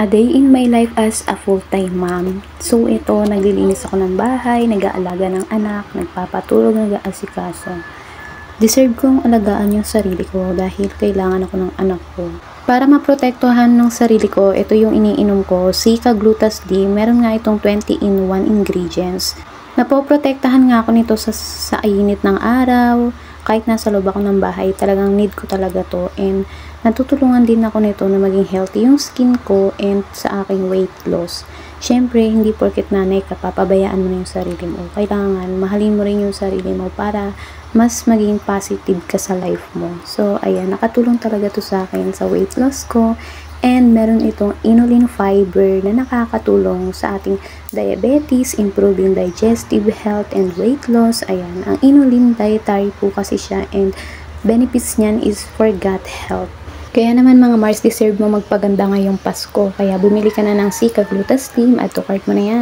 A day in my life as a full-time mom. So ito, naglilinis ako ng bahay, nag-aalaga ng anak, nagpapatulog, nag-aasikaso. Deserve kong alagaan yung sarili ko dahil kailangan ako ng anak ko. Para maprotektuhan ng sarili ko, ito yung iniinom ko, Cica Glutas D. Meron nga itong 20-in-1 ingredients. Napoprotektahan nga ako nito sa init ng araw. Kahit nasa loob ako ng bahay, talagang need ko talaga to. And natutulungan din ako nito na maging healthy yung skin ko and sa aking weight loss. Syempre, hindi porket nanay ka, papabayaan mo na yung sarili mo. Kailangan, mahalin mo rin yung sarili mo para mas maging positive ka sa life mo. So, ayan, nakatulong talaga to sa akin sa weight loss ko. And meron itong inulin fiber na nakakatulong sa ating diabetes, improving digestive health and weight loss. Ayan, ang inulin dietary po kasi siya and benefits niyan is for gut health. Kaya naman mga Mars, deserve mo magpaganda ngayong Pasko. Kaya bumili ka na ng Cica Glutas Team at to cart mo na yan.